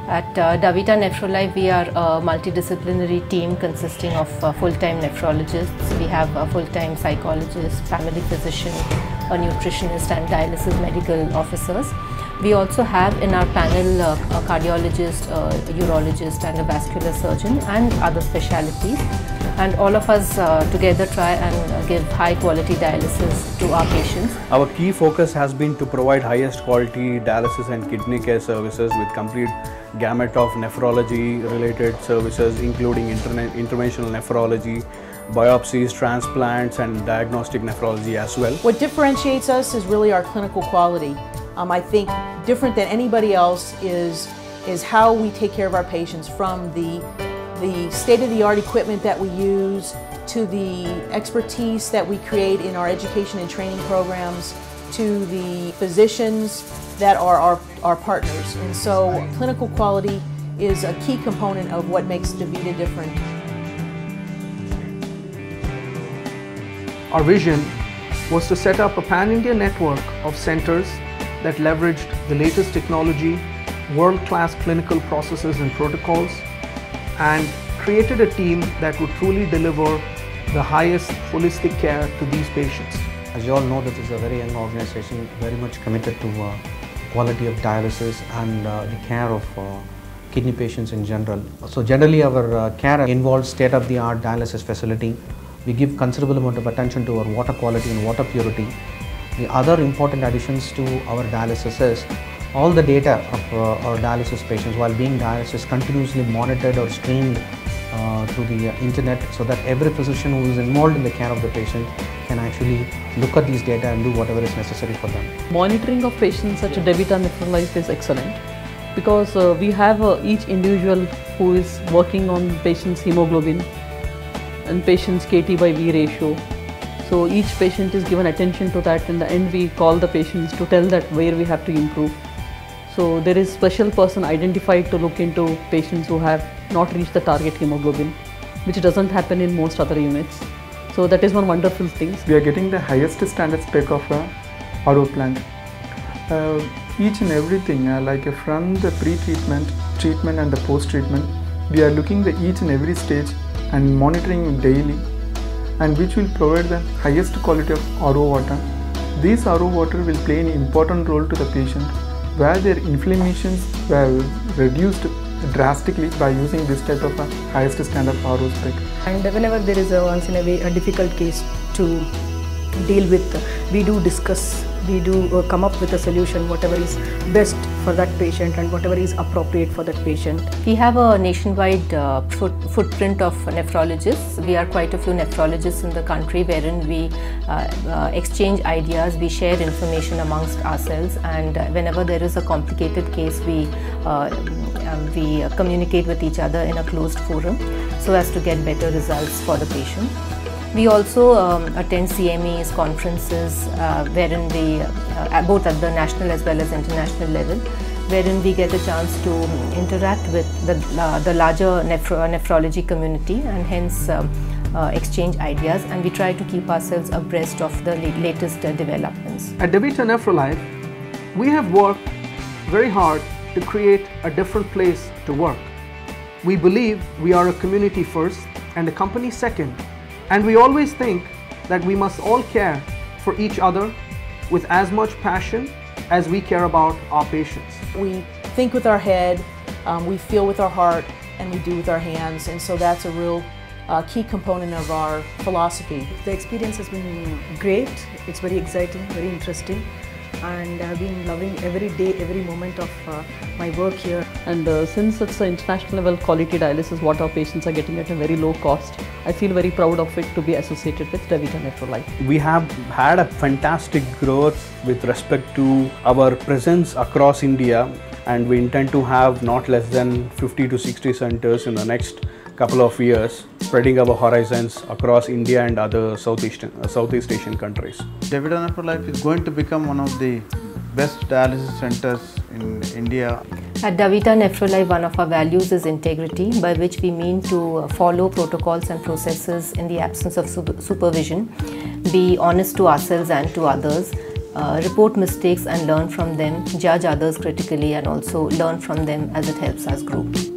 At Davita Nephrolife, we are a multidisciplinary team consisting of full-time nephrologists. We have a full-time psychologist, family physician, a nutritionist and dialysis medical officers. We also have in our panel a cardiologist, a urologist and a vascular surgeon and other specialities. And all of us together try and give high quality dialysis to our patients. Our key focus has been to provide highest quality dialysis and kidney care services with complete gamut of nephrology related services including interventional nephrology, biopsies, transplants and diagnostic nephrology as well. What differentiates us is really our clinical quality. I think different than anybody else is how we take care of our patients, from the state-of-the-art equipment that we use to the expertise that we create in our education and training programs to the physicians that are our partners. And so clinical quality is a key component of what makes DaVita different. Our vision was to set up a pan-India network of centers that leveraged the latest technology, world-class clinical processes and protocols, and created a team that would truly deliver the highest holistic care to these patients. As you all know, this is a very young organization, very much committed to quality of dialysis and the care of kidney patients in general. So generally our care involves state-of-the-art dialysis facility. We give considerable amount of attention to our water quality and water purity. The other important additions to our dialysis is all the data of our dialysis patients while being dialysis is continuously monitored or streamed through the internet, so that every physician who is involved in the care of the patient can actually look at these data and do whatever is necessary for them. Monitoring of patients at Davita Nephrolife is excellent because we have each individual who is working on patient's hemoglobin and patient's KT/V ratio. So each patient is given attention to that. In the end, we call the patients to tell that where we have to improve. So there is special person identified to look into patients who have not reached the target hemoglobin, which doesn't happen in most other units. So that is one wonderful thing. We are getting the highest standard spec of a RO plant. Each and everything, like from the pre-treatment, treatment and the post-treatment, we are looking at each and every stage and monitoring daily, and which will provide the highest quality of RO water. This RO water will play an important role to the patient, where their inflammations were reduced drastically by using this type of a highest standard RO spec. And whenever there is a once in a way a difficult case to deal with, we do discuss, we do come up with a solution, whatever is best for that patient and whatever is appropriate for that patient. We have a nationwide footprint of nephrologists. We are quite a few nephrologists in the country, wherein we exchange ideas, we share information amongst ourselves, and whenever there is a complicated case, we communicate with each other in a closed forum so as to get better results for the patient. We also attend CMEs, conferences, wherein we, both at the national as well as international level, wherein we get a chance to interact with the larger nephrology community and hence exchange ideas, and we try to keep ourselves abreast of the latest developments. At Davita Nephrolife, we have worked very hard to create a different place to work. We believe we are a community first and a company second. And we always think that we must all care for each other with as much passion as we care about our patients. We think with our head, we feel with our heart, and we do with our hands. And so that's a real key component of our philosophy. The experience has been great. It's very exciting, very interesting. And I've been loving every day, every moment of my work here. And since it's an international level quality dialysis, what our patients are getting at a very low cost, I feel very proud of it to be associated with Davita Nephrolife. We have had a fantastic growth with respect to our presence across India, and we intend to have not less than 50 to 60 centers in the next couple of years, spreading our horizons across India and other Southeast Asian countries. Davita Nephrolife is going to become one of the best dialysis centers in India. At Davita Nephrolife, one of our values is integrity, by which we mean to follow protocols and processes in the absence of supervision, be honest to ourselves and to others, report mistakes and learn from them, judge others critically, and also learn from them as it helps us grow.